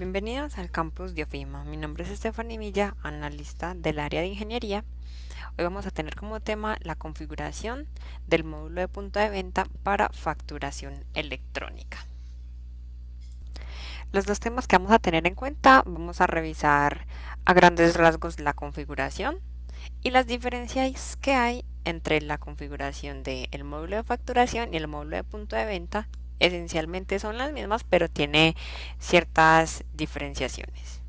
Bienvenidos al campus de OFIMA. Mi nombre es Stephanie Milla, analista del área de ingeniería. Hoy vamos a tener como tema la configuración del módulo de punto de venta para facturación electrónica. Los dos temas que vamos a tener en cuenta, vamos a revisar a grandes rasgos la configuración y las diferencias que hay entre la configuración del módulo de facturación y el módulo de punto de venta. Esencialmente son las mismas, pero tiene ciertas diferenciaciones.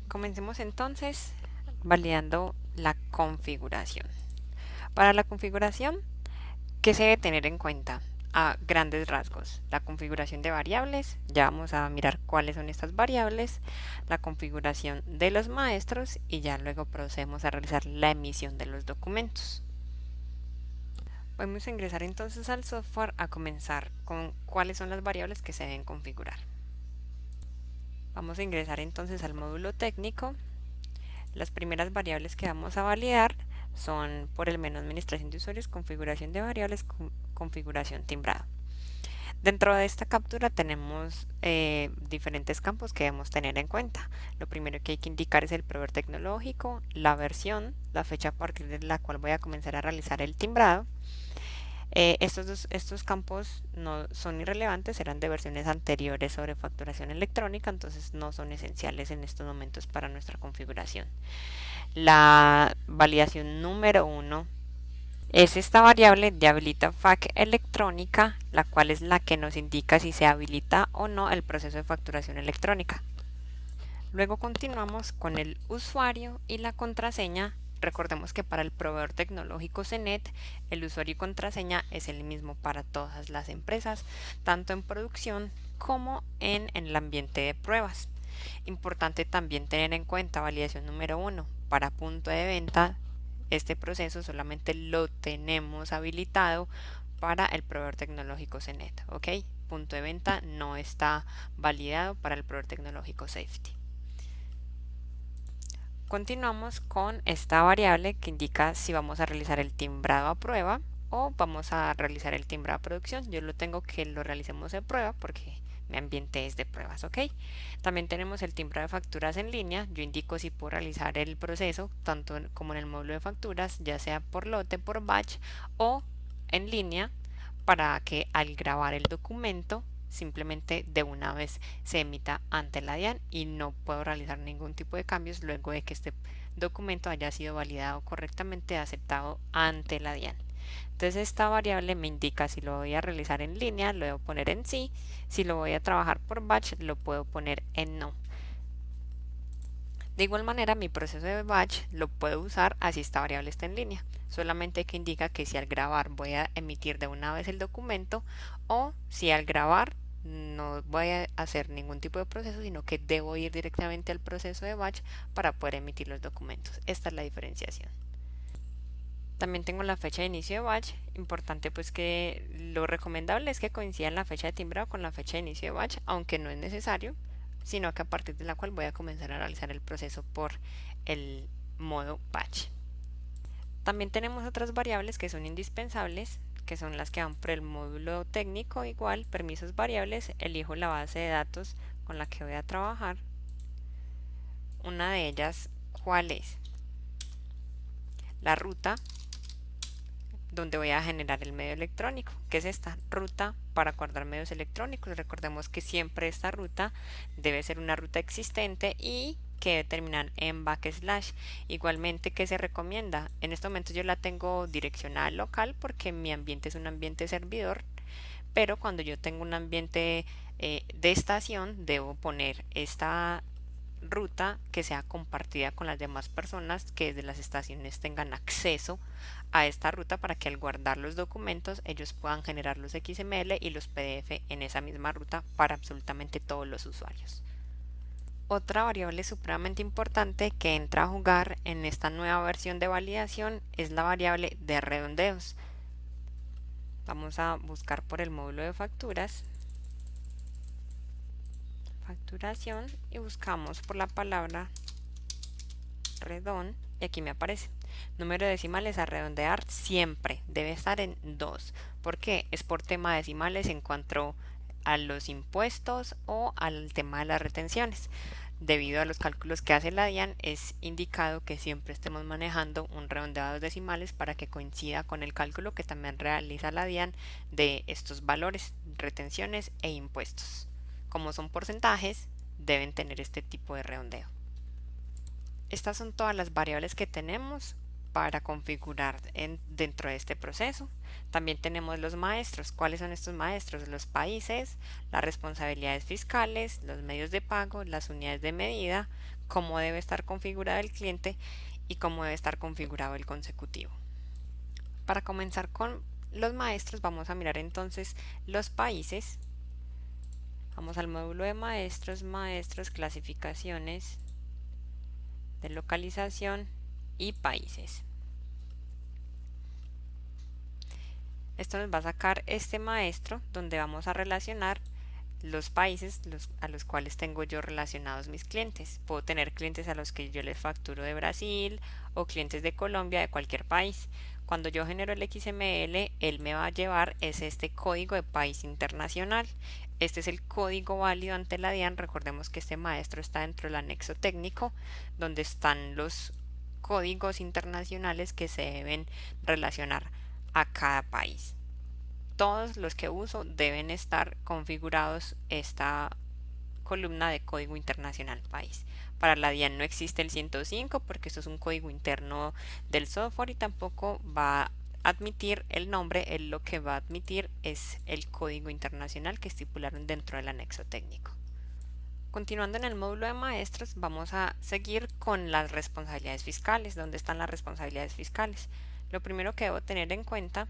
Comencemos entonces validando la configuración. Para la configuración, ¿qué se debe tener en cuenta? A grandes rasgos, la configuración de variables, ya vamos a mirar cuáles son estas variables, la configuración de los maestros y ya luego procedemos a realizar la emisión de los documentos. Vamos a ingresar entonces al software a comenzar con cuáles son las variables que se deben configurar. Vamos a ingresar entonces al módulo técnico. Las primeras variables que vamos a validar son por el menú administración de usuarios, configuración de variables, configuración timbrado. Dentro de esta captura tenemos diferentes campos que debemos tener en cuenta. Lo primero que hay que indicar es el proveedor tecnológico, la versión, la fecha a partir de la cual voy a comenzar a realizar el timbrado. Estos campos no son irrelevantes, eran de versiones anteriores sobre facturación electrónica, entonces no son esenciales en estos momentos para nuestra configuración. La validación número 1 es esta variable de habilita FAC electrónica, la cual es la que nos indica si se habilita o no el proceso de facturación electrónica. Luego continuamos con el usuario y la contraseña. Recordemos que para el proveedor tecnológico CENET, el usuario y contraseña es el mismo para todas las empresas, tanto en producción como en el ambiente de pruebas. Importante también tener en cuenta validación número 1. Para punto de venta, este proceso solamente lo tenemos habilitado para el proveedor tecnológico CENET. ¿Ok? Punto de venta no está validado para el proveedor tecnológico Safety. Continuamos con esta variable que indica si vamos a realizar el timbrado a prueba o vamos a realizar el timbrado a producción. Yo lo tengo que lo realicemos de prueba porque mi ambiente es de pruebas, ¿ok? También tenemos el timbrado de facturas en línea. Yo indico si puedo realizar el proceso tanto como en el módulo de facturas, ya sea por lote, por batch o en línea, para que al grabar el documento simplemente de una vez se emita ante la DIAN y no puedo realizar ningún tipo de cambios luego de que este documento haya sido validado correctamente, aceptado ante la DIAN. Entonces esta variable me indica si lo voy a realizar en línea, lo debo poner en sí, si lo voy a trabajar por batch, lo puedo poner en no. De igual manera, mi proceso de batch lo puedo usar así esta variable está en línea, solamente que indica que si al grabar voy a emitir de una vez el documento o si al grabar no voy a hacer ningún tipo de proceso, sino que debo ir directamente al proceso de batch para poder emitir los documentos. Esta es la diferenciación. También tengo la fecha de inicio de batch. Importante pues que lo recomendable es que coincida la fecha de timbrado con la fecha de inicio de batch, aunque no es necesario, sino que a partir de la cual voy a comenzar a realizar el proceso por el modo batch. También tenemos otras variables que son indispensables, que son las que van por el módulo técnico. Igual, permisos variables, elijo la base de datos con la que voy a trabajar. Una de ellas, ¿cuál es? La ruta donde voy a generar el medio electrónico, que es esta ruta para guardar medios electrónicos. Recordemos que siempre esta ruta debe ser una ruta existente y que debe terminar en backslash. Igualmente, ¿qué se recomienda? En este momento yo la tengo direccionada local porque mi ambiente es un ambiente servidor, pero cuando yo tengo un ambiente de estación, debo poner esta ruta que sea compartida con las demás personas que desde las estaciones tengan acceso a esta ruta para que al guardar los documentos ellos puedan generar los XML y los PDF en esa misma ruta para absolutamente todos los usuarios. Otra variable supremamente importante que entra a jugar en esta nueva versión de validación es la variable de redondeos. Vamos a buscar por el módulo de facturas, facturación, y buscamos por la palabra redón y aquí me aparece. Número de decimales a redondear siempre debe estar en 2. ¿Por qué? Es por tema de decimales en cuanto a los impuestos o al tema de las retenciones. Debido a los cálculos que hace la DIAN, es indicado que siempre estemos manejando un redondeado de decimales para que coincida con el cálculo que también realiza la DIAN de estos valores, retenciones e impuestos. Como son porcentajes, deben tener este tipo de redondeo. Estas son todas las variables que tenemos para configurar dentro de este proceso. También tenemos los maestros. ¿Cuáles son estos maestros? Los países, las responsabilidades fiscales, los medios de pago, las unidades de medida, cómo debe estar configurado el cliente y cómo debe estar configurado el consecutivo. Para comenzar con los maestros, vamos a mirar entonces los países. Vamos al módulo de maestros, maestros, clasificaciones de localización y países. Esto nos va a sacar este maestro donde vamos a relacionar los países a los cuales tengo yo relacionados mis clientes. Puedo tener clientes a los que yo les facturo de Brasil o clientes de Colombia, de cualquier país. Cuando yo genero el XML, él me va a llevar este código de país internacional. Este es el código válido ante la DIAN. Recordemos que este maestro está dentro del anexo técnico, donde están los códigos internacionales que se deben relacionar a cada país. Todos los que uso deben estar configurados esta columna de código internacional país. Para la DIAN no existe el 105 porque esto es un código interno del software y tampoco va a admitir el nombre. Él lo que va a admitir es el código internacional que estipularon dentro del anexo técnico. Continuando en el módulo de maestros, vamos a seguir con las responsabilidades fiscales. ¿Dónde están las responsabilidades fiscales? Lo primero que debo tener en cuenta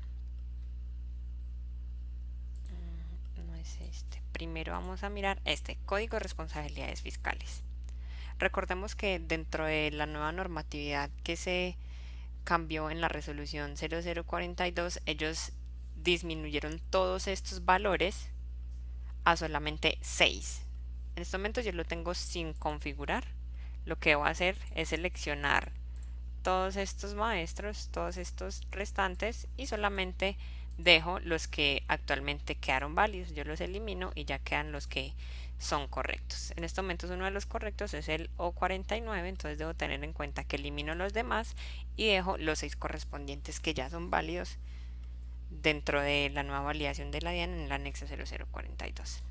no es este. Primero vamos a mirar este código de responsabilidades fiscales. Recordemos que dentro de la nueva normatividad que se cambió en la resolución 0042, ellos disminuyeron todos estos valores a solamente 6. En este momento yo lo tengo sin configurar. Lo que voy a hacer es seleccionar todos estos maestros, todos estos restantes y solamente dejo los que actualmente quedaron válidos. Yo los elimino y ya quedan los que son correctos. En este momento uno de los correctos es el O49, entonces debo tener en cuenta que elimino los demás y dejo los 6 correspondientes que ya son válidos dentro de la nueva validación de la DIAN en el anexo 0042.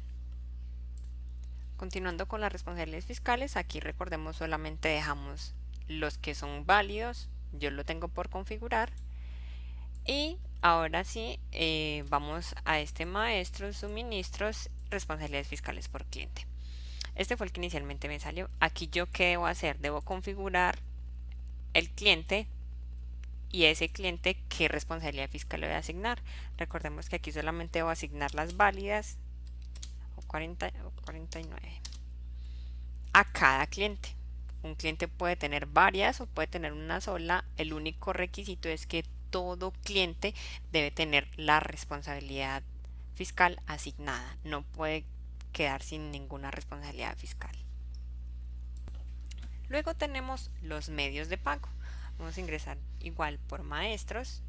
Continuando con las responsabilidades fiscales, aquí recordemos solamente dejamos los que son válidos, yo lo tengo por configurar. Y ahora sí, vamos a este maestro, suministros, responsabilidades fiscales por cliente. Este fue el que inicialmente me salió. Aquí yo qué debo hacer, debo configurar el cliente y ese cliente qué responsabilidad fiscal le voy a asignar. Recordemos que aquí solamente debo asignar las válidas o 49 a cada cliente. Un cliente puede tener varias o puede tener una sola. El único requisito es que todo cliente debe tener la responsabilidad fiscal asignada. No puede quedar sin ninguna responsabilidad fiscal. Luego tenemos los medios de pago. Vamos a ingresar igual por maestros,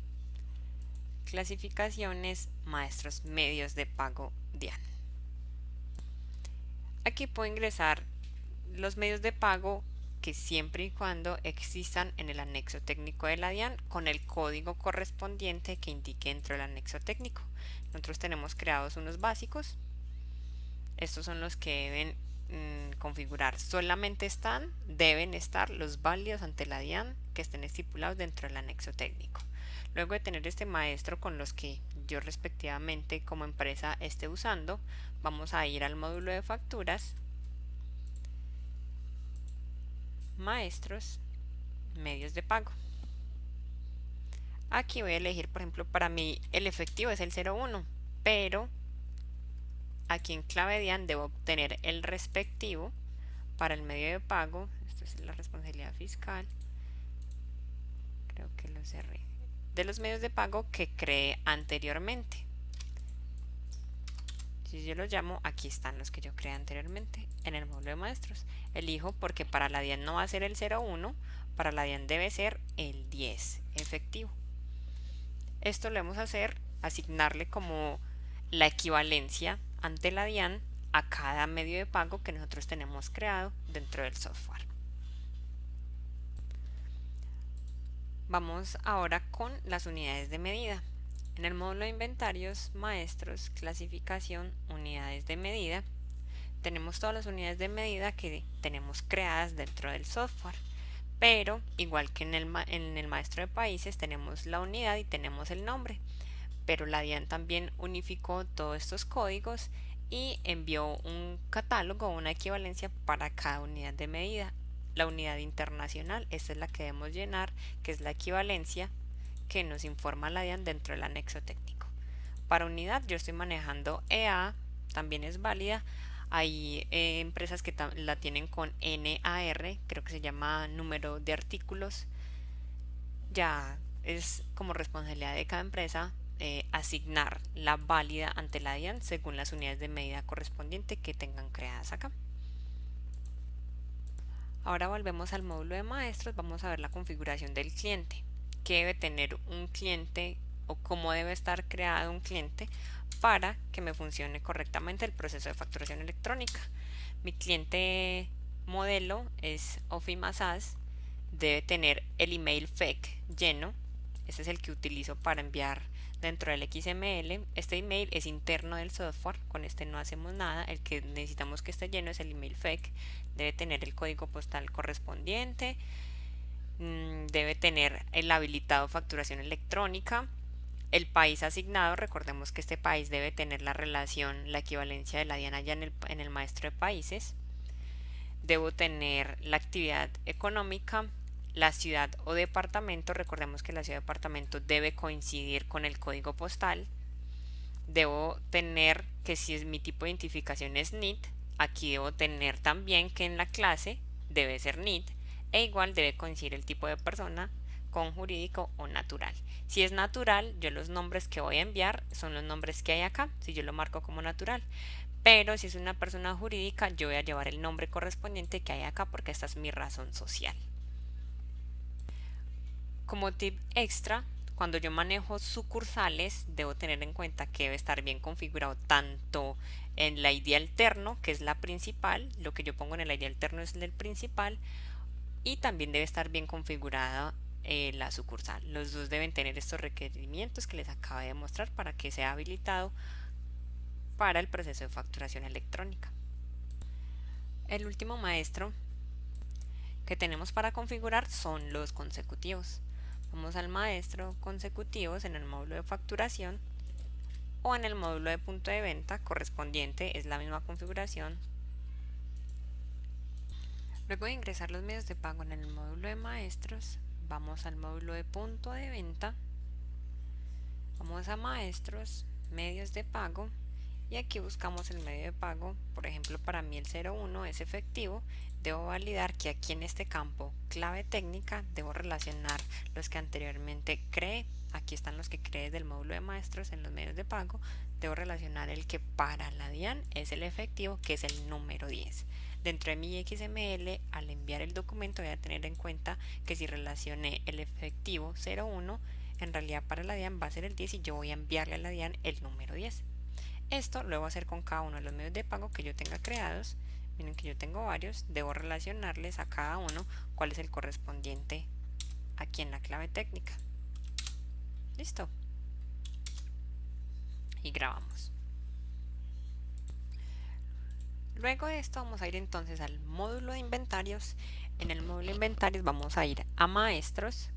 clasificaciones, maestros, medios de pago DIAN. Aquí puedo ingresar los medios de pago que siempre y cuando existan en el anexo técnico de la DIAN con el código correspondiente que indique dentro del anexo técnico. Nosotros tenemos creados unos básicos. Estos son los que deben configurar. Solamente deben estar los válidos ante la DIAN que estén estipulados dentro del anexo técnico. Luego de tener este maestro con los que yo respectivamente como empresa esté usando, vamos a ir al módulo de facturas, maestros, medios de pago. Aquí voy a elegir, por ejemplo, para mí el efectivo es el 01, pero aquí en clave DIAN debo obtener el respectivo para el medio de pago. Esto es la responsabilidad fiscal. Creo que lo cerré. De los medios de pago que creé anteriormente. Si yo los llamo, aquí están los que yo creé anteriormente en el módulo de maestros. Elijo porque para la DIAN no va a ser el 01, para la DIAN debe ser el 10 efectivo. Esto lo vamos a hacer, asignarle como la equivalencia ante la DIAN a cada medio de pago que nosotros tenemos creado dentro del software. Vamos ahora con las unidades de medida. En el módulo de inventarios, maestros, clasificación, unidades de medida, tenemos todas las unidades de medida que tenemos creadas dentro del software. Pero, igual que en el maestro de países, tenemos la unidad y tenemos el nombre. Pero la DIAN también unificó todos estos códigos y envió un catálogo, una equivalencia para cada unidad de medida. La unidad internacional, esta es la que debemos llenar, que es la equivalencia que nos informa la DIAN dentro del anexo técnico. Para unidad yo estoy manejando EA, también es válida. Hay empresas que la tienen con NAR, creo que se llama número de artículos. Ya es como responsabilidad de cada empresa asignar la válida ante la DIAN según las unidades de medida correspondiente que tengan creadas acá. Ahora volvemos al módulo de maestros, vamos a ver la configuración del cliente. ¿Qué debe tener un cliente o cómo debe estar creado un cliente para que me funcione correctamente el proceso de facturación electrónica? Mi cliente modelo es OFIMASAS, debe tener el email FEC lleno, este es el que utilizo para enviar dentro del XML. Este email es interno del software, con este no hacemos nada, el que necesitamos que esté lleno es el email FEC, debe tener el código postal correspondiente, debe tener el habilitado facturación electrónica, el país asignado, recordemos que este país debe tener la relación, la equivalencia de la DIAN allá en el maestro de países, debo tener la actividad económica, la ciudad o departamento, recordemos que la ciudad o departamento debe coincidir con el código postal, debo tener que si es mi tipo de identificación es NIT, aquí debo tener también que en la clase debe ser NIT e igual debe coincidir el tipo de persona con jurídico o natural. Si es natural, yo los nombres que voy a enviar son los nombres que hay acá, si yo lo marco como natural. Pero si es una persona jurídica, yo voy a llevar el nombre correspondiente que hay acá porque esta es mi razón social. Como tip extra, cuando yo manejo sucursales, debo tener en cuenta que debe estar bien configurado tanto en la ID alterno, que es la principal, lo que yo pongo en el ID alterno es el principal, y también debe estar bien configurada la sucursal. Los dos deben tener estos requerimientos que les acabo de mostrar para que sea habilitado para el proceso de facturación electrónica. El último maestro que tenemos para configurar son los consecutivos. Vamos al maestro consecutivos en el módulo de facturación o en el módulo de punto de venta correspondiente, es la misma configuración. Luego de ingresar los medios de pago en el módulo de maestros, vamos al módulo de punto de venta, vamos a maestros, medios de pago y aquí buscamos el medio de pago. Por ejemplo, para mí el 01 es efectivo. Debo validar que aquí en este campo clave técnica debo relacionar los que anteriormente creé. Aquí están los que creé del módulo de maestros en los medios de pago. Debo relacionar el que para la DIAN es el efectivo, que es el número 10. Dentro de mi XML, al enviar el documento voy a tener en cuenta que si relacioné el efectivo 01, en realidad para la DIAN va a ser el 10 y yo voy a enviarle a la DIAN el número 10. Esto lo voy a hacer con cada uno de los medios de pago que yo tenga creados. Miren que yo tengo varios, debo relacionarles a cada uno cuál es el correspondiente aquí en la clave técnica. Listo. Y grabamos. Luego de esto vamos a ir entonces al módulo de inventarios. En el módulo de inventarios vamos a ir a maestros,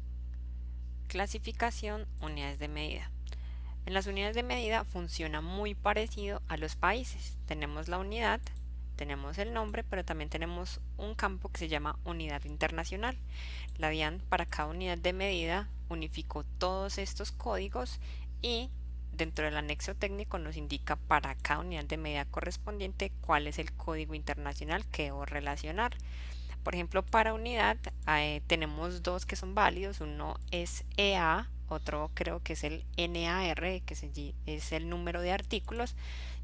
clasificación, unidades de medida. En las unidades de medida funciona muy parecido a los países. Tenemos la unidad, tenemos el nombre, pero también tenemos un campo que se llama unidad internacional. La DIAN para cada unidad de medida unificó todos estos códigos y dentro del anexo técnico nos indica para cada unidad de medida correspondiente cuál es el código internacional que debo relacionar. Por ejemplo, para unidad tenemos dos que son válidos, uno es EA, otro creo que es el NAR, que es el número de artículos.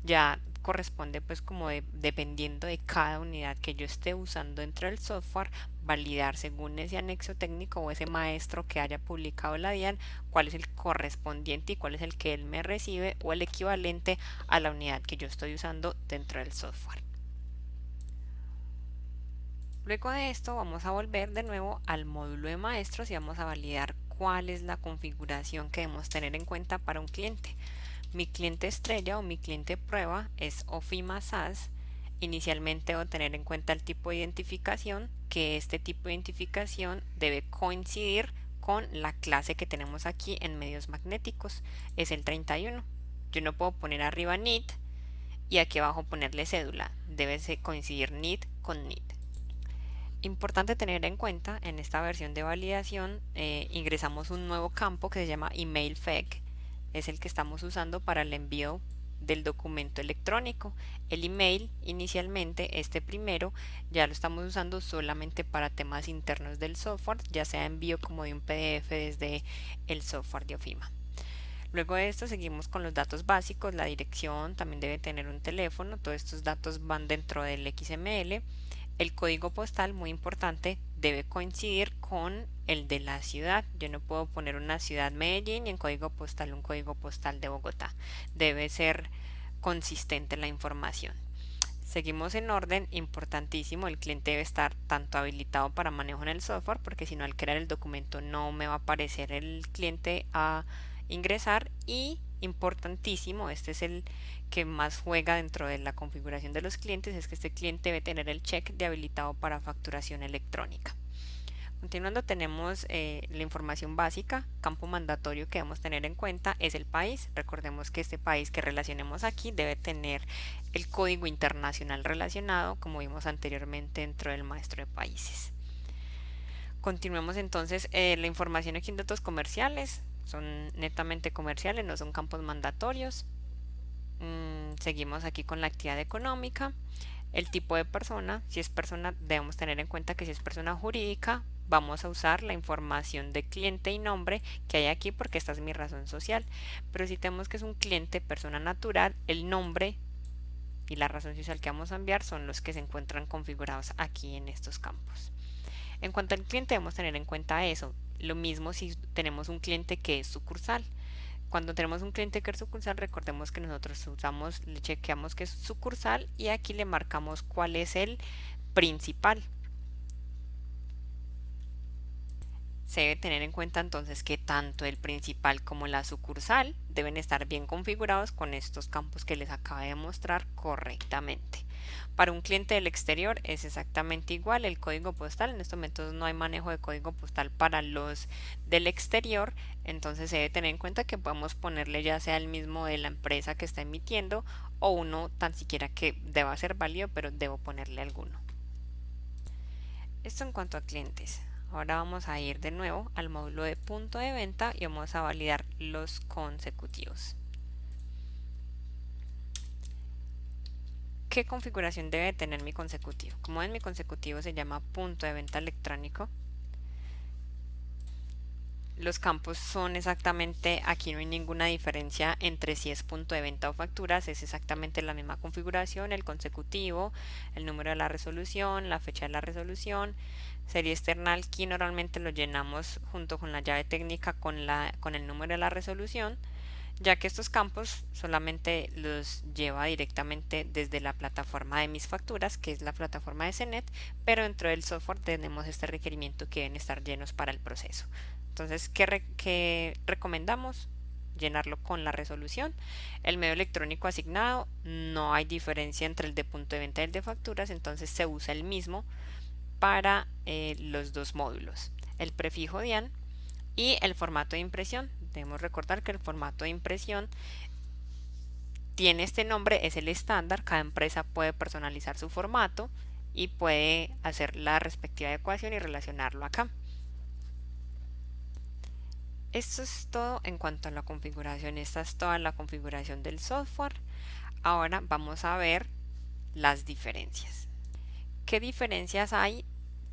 Ya corresponde pues como dependiendo de cada unidad que yo esté usando dentro del software, validar según ese anexo técnico o ese maestro que haya publicado la DIAN, cuál es el correspondiente y cuál es el que él me recibe o el equivalente a la unidad que yo estoy usando dentro del software. Luego de esto vamos a volver de nuevo al módulo de maestros y vamos a validar cuál es la configuración que debemos tener en cuenta para un cliente. Mi cliente estrella o mi cliente prueba es OFIMA SAS. Inicialmente debo tener en cuenta el tipo de identificación, que este tipo de identificación debe coincidir con la clase que tenemos aquí en medios magnéticos, es el 31. Yo no puedo poner arriba NIT y aquí abajo ponerle cédula, debe coincidir NIT con NIT. Importante tener en cuenta, en esta versión de validación ingresamos un nuevo campo que se llama Email FEC, es el que estamos usando para el envío del documento electrónico. El email inicialmente, este primero, ya lo estamos usando solamente para temas internos del software, ya sea envío como de un PDF desde el software de OFIMA. Luego de esto seguimos con los datos básicos, la dirección, también debe tener un teléfono, todos estos datos van dentro del XML. El código postal, muy importante, debe coincidir con el de la ciudad. Yo no puedo poner una ciudad Medellín y en código postal un código postal de Bogotá. Debe ser consistente la información. Seguimos en orden, importantísimo, el cliente debe estar tanto habilitado para manejo en el software, porque si no al crear el documento no me va a aparecer el cliente a ingresar, y importantísimo, este es el que más juega dentro de la configuración de los clientes, es que este cliente debe tener el check de habilitado para facturación electrónica. Continuando tenemos la información básica, campo mandatorio que debemos tener en cuenta es el país. Recordemos que este país que relacionemos aquí debe tener el código internacional relacionado, como vimos anteriormente dentro del maestro de países. Continuemos entonces, la información aquí en datos comerciales son netamente comerciales, no son campos mandatorios. Seguimos aquí con la actividad económica. El tipo de persona, si es persona, debemos tener en cuenta que si es persona jurídica, vamos a usar la información de cliente y nombre que hay aquí porque esta es mi razón social. Pero si tenemos que es un cliente, persona natural, el nombre y la razón social que vamos a enviar son los que se encuentran configurados aquí en estos campos. En cuanto al cliente, debemos tener en cuenta eso. Lo mismo si tenemos un cliente que es sucursal. Cuando tenemos un cliente que es sucursal, recordemos que nosotros usamos, le chequeamos que es sucursal y aquí le marcamos cuál es el principal. Se debe tener en cuenta entonces que tanto el principal como la sucursal deben estar bien configurados con estos campos que les acabo de mostrar correctamente. Para un cliente del exterior es exactamente igual el código postal. En estos momentos no hay manejo de código postal para los del exterior, entonces se debe tener en cuenta que podemos ponerle ya sea el mismo de la empresa que está emitiendo o uno tan siquiera que deba ser válido, pero debo ponerle alguno. Esto en cuanto a clientes. Ahora vamos a ir de nuevo al módulo de punto de venta y vamos a validar los consecutivos. ¿Qué configuración debe tener mi consecutivo? Como ven, mi consecutivo se llama punto de venta electrónico. Los campos son exactamente, aquí no hay ninguna diferencia entre si es punto de venta o facturas, es exactamente la misma configuración, el consecutivo, el número de la resolución, la fecha de la resolución, serie external key normalmente lo llenamos junto con la llave técnica con el número de la resolución, ya que estos campos solamente los lleva directamente desde la plataforma de mis facturas, que es la plataforma de CENET, pero dentro del software tenemos este requerimiento que deben estar llenos para el proceso. Entonces, ¿qué recomendamos? Llenarlo con la resolución. El medio electrónico asignado, no hay diferencia entre el de punto de venta y el de facturas, entonces se usa el mismo para los dos módulos. El prefijo DIAN y el formato de impresión. Debemos recordar que el formato de impresión tiene este nombre, es el estándar. Cada empresa puede personalizar su formato y puede hacer la respectiva adecuación y relacionarlo acá. Esto es todo en cuanto a la configuración. Esta es toda la configuración del software. Ahora vamos a ver las diferencias. ¿Qué diferencias hay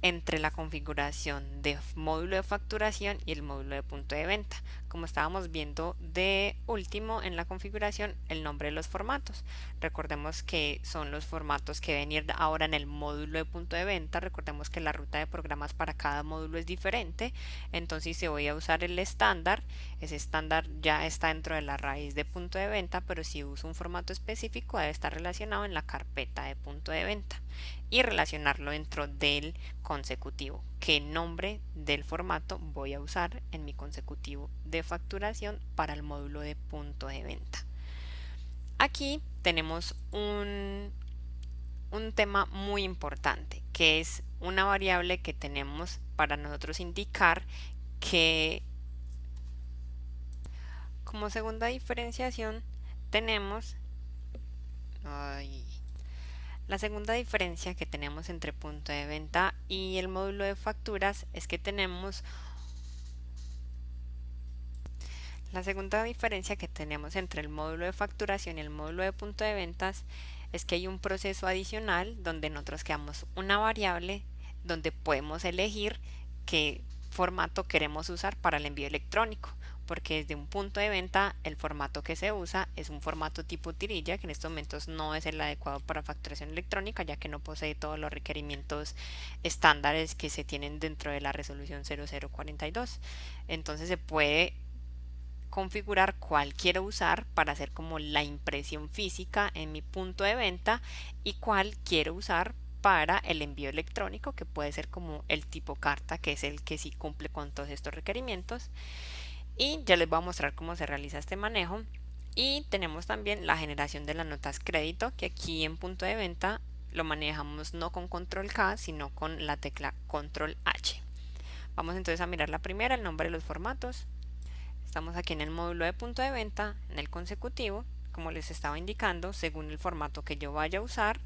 entre la configuración de módulo de facturación y el módulo de punto de venta? como estábamos viendo de último en la configuración, el nombre de los formatos. Recordemos que son los formatos que venir ahora en el módulo de punto de venta. Recordemos que la ruta de programas para cada módulo es diferente. Entonces, si voy a usar el estándar, ese estándar ya está dentro de la raíz de punto de venta, pero si uso un formato específico debe estar relacionado en la carpeta de punto de venta y relacionarlo dentro del consecutivo. ¿Qué nombre del formato voy a usar en mi consecutivo de facturación para el módulo de punto de venta? Aquí tenemos un tema muy importante, que es una variable que tenemos para nosotros indicar que como segunda diferenciación tenemos la segunda diferencia que tenemos entre punto de venta y el módulo de facturas es que tenemos la segunda diferencia que tenemos entre el módulo de facturación y el módulo de punto de ventas es que hay un proceso adicional donde nosotros creamos una variable donde podemos elegir qué formato queremos usar para el envío electrónico, porque desde un punto de venta el formato que se usa es un formato tipo tirilla, que en estos momentos no es el adecuado para facturación electrónica, ya que no posee todos los requerimientos estándares que se tienen dentro de la resolución 0042. Entonces se puede configurar cuál quiero usar para hacer como la impresión física en mi punto de venta y cuál quiero usar para el envío electrónico, que puede ser como el tipo carta, que es el que sí cumple con todos estos requerimientos. Y ya les voy a mostrar cómo se realiza este manejo. Y tenemos también la generación de las notas crédito, que aquí en punto de venta lo manejamos no con control K, sino con la tecla control H. Vamos entonces a mirar la primera, el nombre de los formatos. Estamos aquí en el módulo de punto de venta, en el consecutivo, como les estaba indicando, según el formato que yo vaya a usar,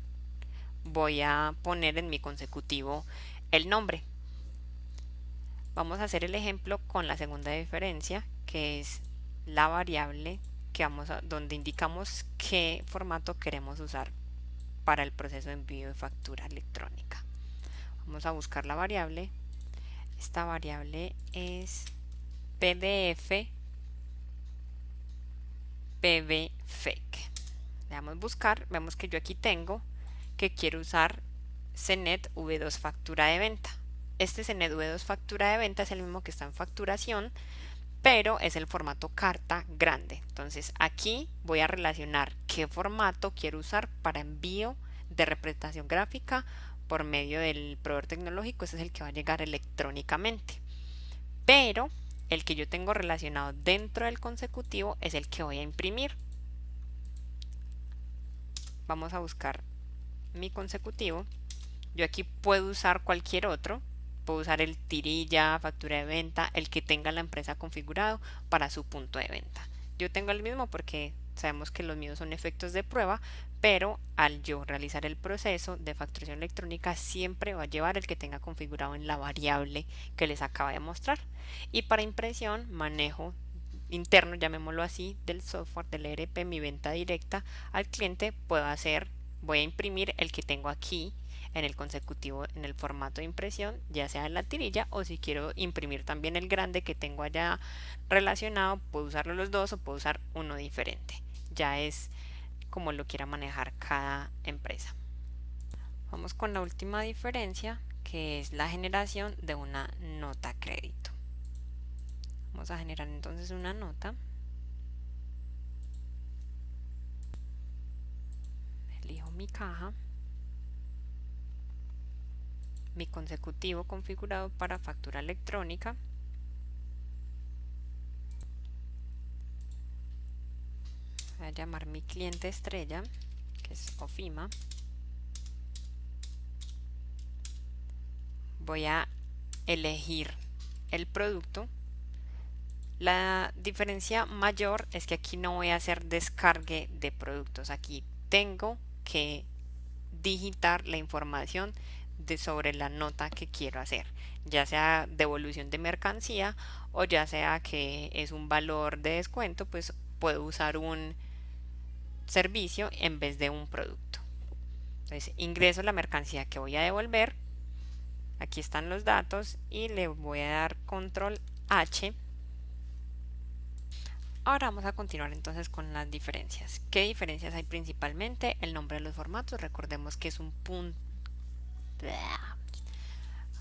voy a poner en mi consecutivo el nombre. Vamos a hacer el ejemplo con la segunda diferencia, que es la variable que donde indicamos qué formato queremos usar para el proceso de envío de factura electrónica. Vamos a buscar la variable. Esta variable es PDF PVFEC. Le damos buscar, vemos que yo aquí tengo que quiero usar CNET V2 factura de venta. Este CNET V2 factura de venta es el mismo que está en facturación, pero es el formato carta grande. Entonces aquí voy a relacionar qué formato quiero usar para envío de representación gráfica por medio del proveedor tecnológico. Ese es el que va a llegar electrónicamente. Pero el que yo tengo relacionado dentro del consecutivo es el que voy a imprimir. Vamos a buscar mi consecutivo. Yo aquí puedo usar cualquier otro. Puedo usar el tirilla, factura de venta, el que tenga la empresa configurado para su punto de venta. Yo tengo el mismo porque sabemos que los míos son efectos de prueba, pero al yo realizar el proceso de facturación electrónica siempre va a llevar el que tenga configurado en la variable que les acaba de mostrar. Y para impresión, manejo interno, llamémoslo así, del software del ERP, mi venta directa al cliente, voy a imprimir el que tengo aquí en el consecutivo en el formato de impresión, ya sea en la tirilla, o si quiero imprimir también el grande que tengo allá relacionado, puedo usarlo los dos o puedo usar uno diferente. Ya es como lo quiera manejar cada empresa. Vamos con la última diferencia, que es la generación de una nota crédito. Vamos a generar entonces una nota. Elijo mi caja, mi consecutivo configurado para factura electrónica. Voy a llamar mi cliente estrella, que es OFIMA. Voy a elegir el producto. La diferencia mayor es que aquí no voy a hacer descargue de productos. Aquí tengo que digitar la información sobre la nota que quiero hacer, ya sea devolución de mercancía o ya sea que es un valor de descuento, pues puedo usar un servicio en vez de un producto. Entonces ingreso la mercancía que voy a devolver, aquí están los datos y le voy a dar control H Ahora vamos a continuar entonces con las diferencias. ¿Qué diferencias hay principalmente? El nombre de los formatos, recordemos que es un punto.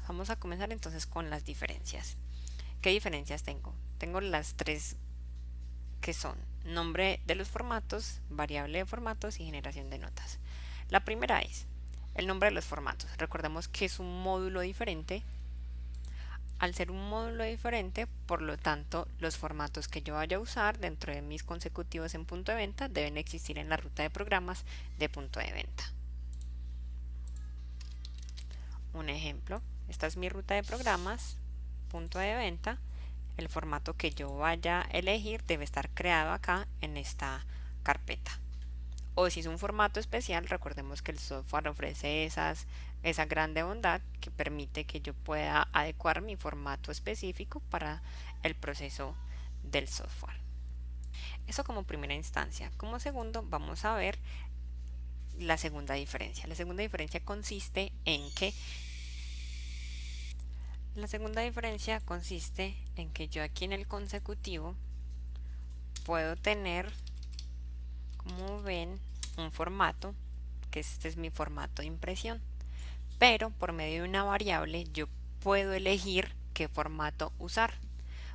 Vamos a comenzar entonces con las diferencias. ¿Qué diferencias tengo? Tengo las tres que son nombre de los formatos, variable de formatos y generación de notas. La primera es el nombre de los formatos. Recordemos que es un módulo diferente. Al ser un módulo diferente, por lo tanto, los formatos que yo vaya a usar dentro de mis consecutivos en punto de venta deben existir en la ruta de programas de punto de venta. Un ejemplo, esta es mi ruta de programas, punto de venta. El formato que yo vaya a elegir debe estar creado acá en esta carpeta. O si es un formato especial, recordemos que el software ofrece esa grande bondad que permite que yo pueda adecuar mi formato específico para el proceso del software. Eso como primera instancia. Como segundo, vamos a ver la segunda diferencia. La segunda diferencia consiste en que yo aquí en el consecutivo puedo tener, como ven, un formato, que este es mi formato de impresión, pero por medio de una variable yo puedo elegir qué formato usar.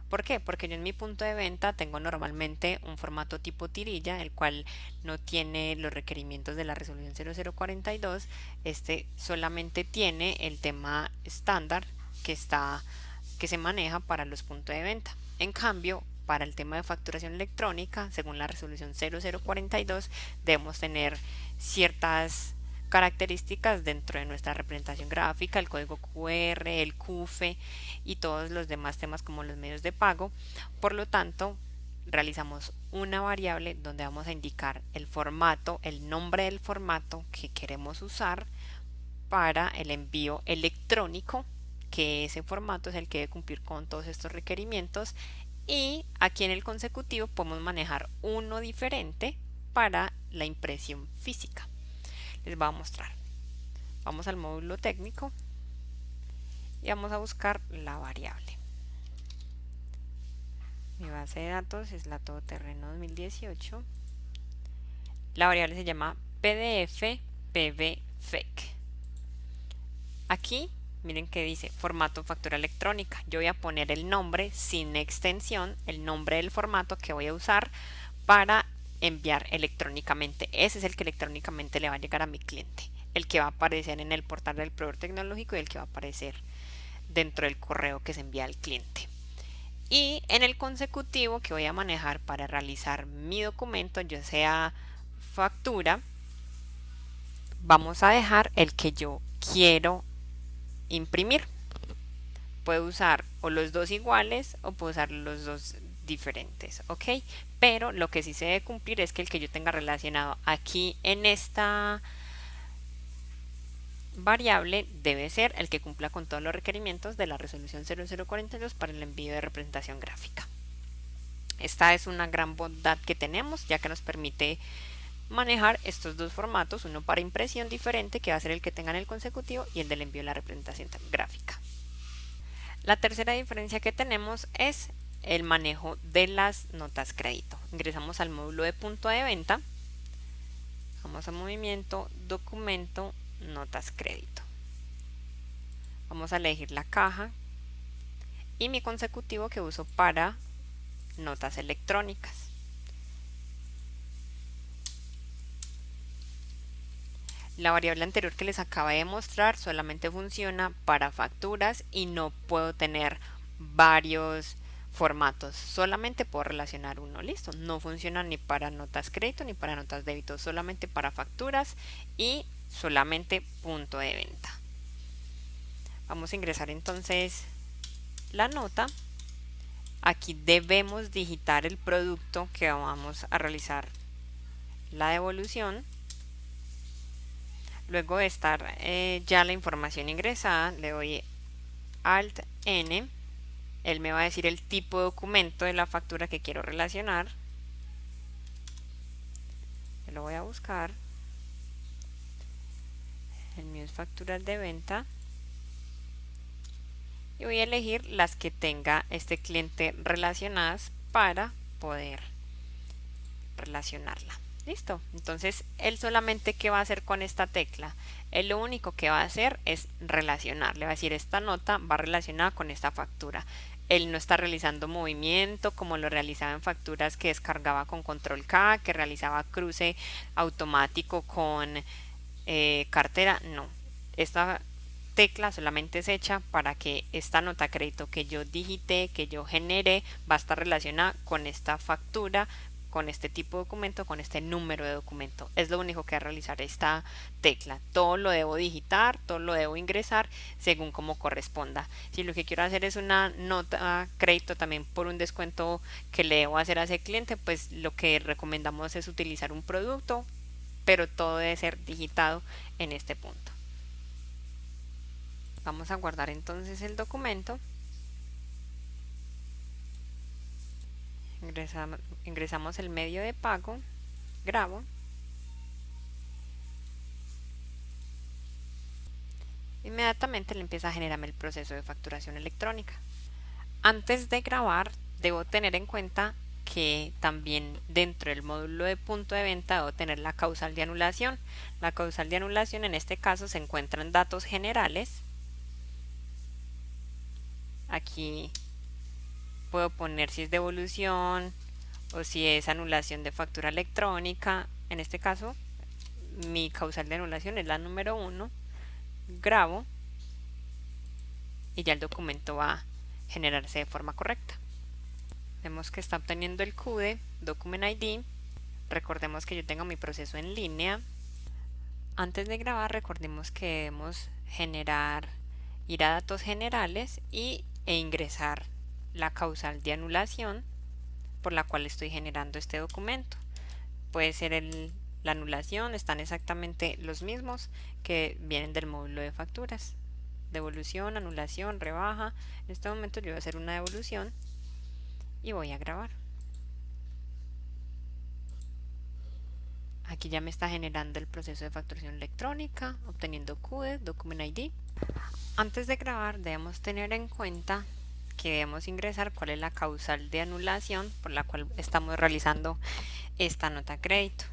¿Por qué? Porque yo en mi punto de venta tengo normalmente un formato tipo tirilla, el cual no tiene los requerimientos de la resolución 0042. Este solamente tiene el tema estándar que se maneja para los puntos de venta. En cambio, para el tema de facturación electrónica, según la resolución 0042, debemos tener ciertas características dentro de nuestra representación gráfica, el código QR, el CUFE y todos los demás temas como los medios de pago. Por lo tanto, realizamos una variable donde vamos a indicar el formato, el nombre del formato que queremos usar para el envío electrónico, que ese formato es el que debe cumplir con todos estos requerimientos, y aquí en el consecutivo podemos manejar uno diferente para la impresión física. Les voy a mostrar. Vamos al módulo técnico y vamos a buscar la variable. Mi base de datos es la Todoterreno 2018. La variable se llama PDF PVFEC. Aquí miren que dice formato factura electrónica. Yo voy a poner el nombre sin extensión, el nombre del formato que voy a usar para enviar electrónicamente. Ese es el que electrónicamente le va a llegar a mi cliente, el que va a aparecer en el portal del proveedor tecnológico y el que va a aparecer dentro del correo que se envía al cliente. Y en el consecutivo que voy a manejar para realizar mi documento, ya sea factura, vamos a dejar el que yo quiero imprimir. Puedo usar o los dos iguales o puedo usar los dos diferentes, ¿ok? Pero lo que sí se debe cumplir es que el que yo tenga relacionado aquí en esta variable debe ser el que cumpla con todos los requerimientos de la resolución 0042 para el envío de representación gráfica. Esta es una gran bondad que tenemos, ya que nos permite manejar estos dos formatos, uno para impresión diferente, que va a ser el que tenga en el consecutivo, y el del envío de la representación gráfica. La tercera diferencia que tenemos es el manejo de las notas crédito. Ingresamos al módulo de punto de venta, vamos a movimiento, documento, notas crédito. Vamos a elegir la caja y mi consecutivo que uso para notas electrónicas. La variable anterior que les acaba de mostrar solamente funciona para facturas y no puedo tener varios formatos, solamente puedo relacionar uno, listo. No funciona ni para notas crédito ni para notas débito, solamente para facturas y solamente punto de venta. Vamos a ingresar entonces la nota. Aquí debemos digitar el producto que vamos a realizar la devolución. Luego de estar ya la información ingresada, le doy Alt N. Él me va a decir el tipo de documento de la factura que quiero relacionar. Yo lo voy a buscar. El mío es facturas de venta. Y voy a elegir las que tenga este cliente relacionadas para poder relacionarla. Listo. Entonces, él solamente qué va a hacer con esta tecla. Él lo único que va a hacer es relacionar. Le va a decir, esta nota va relacionada con esta factura. Él no está realizando movimiento como lo realizaba en facturas que descargaba con control K, que realizaba cruce automático con cartera. No. Esta tecla solamente es hecha para que esta nota de crédito que yo digité, que yo generé, va a estar relacionada con esta factura, con este tipo de documento, con este número de documento. Es lo único que va a realizar esta tecla. Todo lo debo digitar, todo lo debo ingresar según como corresponda. Si lo que quiero hacer es una nota crédito también por un descuento que le debo hacer a ese cliente, pues lo que recomendamos es utilizar un producto, pero todo debe ser digitado en este punto. Vamos a guardar entonces el documento. Ingresamos el medio de pago, grabo. Inmediatamente le empieza a generarme el proceso de facturación electrónica. Antes de grabar, debo tener en cuenta que también dentro del módulo de punto de venta debo tener la causal de anulación. La causal de anulación en este caso se encuentra en datos generales. Aquí puedo poner si es devolución o si es anulación de factura electrónica. En este caso, mi causal de anulación es la número 1. Grabo y ya el documento va a generarse de forma correcta. Vemos que está obteniendo el CUDE, Document ID. Recordemos que yo tengo mi proceso en línea. Antes de grabar, recordemos que debemos ir a datos generales e ingresar la causal de anulación por la cual estoy generando este documento. Puede ser la anulación, están exactamente los mismos que vienen del módulo de facturas. Devolución, anulación, rebaja. En este momento yo voy a hacer una devolución y voy a grabar. Aquí ya me está generando el proceso de facturación electrónica, obteniendo CUDE, Document ID. Antes de grabar debemos tener en cuenta que debemos ingresar cuál es la causal de anulación por la cual estamos realizando esta nota de crédito.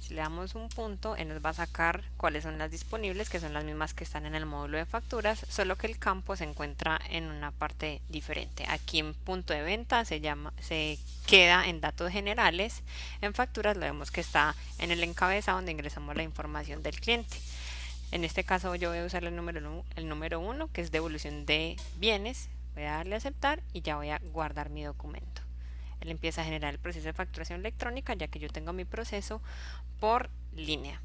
Si le damos un punto, él nos va a sacar cuáles son las disponibles, que son las mismas que están en el módulo de facturas, solo que el campo se encuentra en una parte diferente. Aquí en punto de venta se queda en datos generales. En facturas lo vemos que está en el encabezado donde ingresamos la información del cliente. En este caso yo voy a usar el número 1, que es devolución de bienes. Voy a darle a aceptar y ya voy a guardar mi documento. Él empieza a generar el proceso de facturación electrónica, ya que yo tengo mi proceso por línea.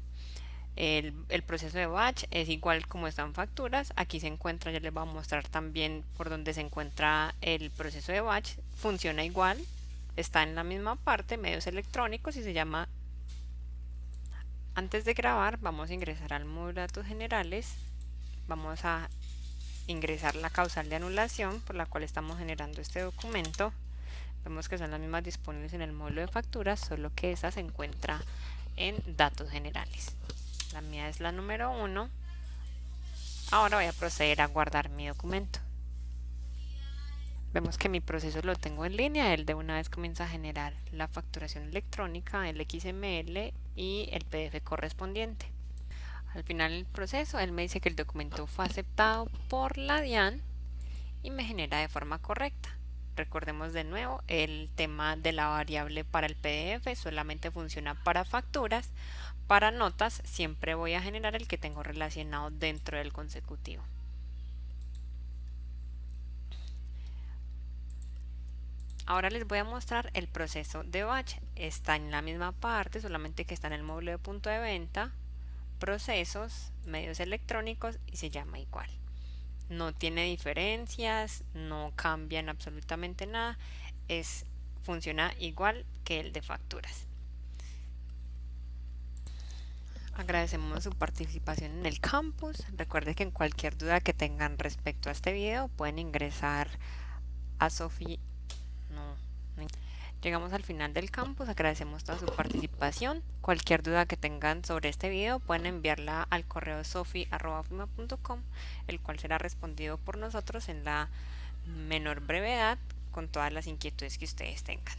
El proceso de batch es igual como están facturas. Aquí se encuentra, ya les voy a mostrar también por donde se encuentra el proceso de batch. Funciona igual, está en la misma parte, medios electrónicos, y se llama. Antes de grabar vamos a ingresar al módulo de datos generales. Vamos a ingresar la causal de anulación por la cual estamos generando este documento. Vemos que son las mismas disponibles en el módulo de facturas, solo que esa se encuentra en datos generales. La mía es la número 1. Ahora voy a proceder a guardar mi documento. Vemos que mi proceso lo tengo en línea. Él de una vez comienza a generar la facturación electrónica, el XML y el PDF correspondiente. Al final del proceso, él me dice que el documento fue aceptado por la DIAN y me genera de forma correcta. Recordemos de nuevo, el tema de la variable para el PDF solamente funciona para facturas. Para notas siempre voy a generar el que tengo relacionado dentro del consecutivo. Ahora les voy a mostrar el proceso de batch. Está en la misma parte, solamente que está en el módulo de punto de venta, procesos, medios electrónicos, y se llama igual. No tiene diferencias, no cambian absolutamente nada, funciona igual que el de facturas. Agradecemos su participación en el campus. Recuerden que en cualquier duda que tengan respecto a este video pueden ingresar a Sofi. Llegamos al final del campus, agradecemos toda su participación. Cualquier duda que tengan sobre este video pueden enviarla al correo sofi@ofima.com, el cual será respondido por nosotros en la menor brevedad con todas las inquietudes que ustedes tengan.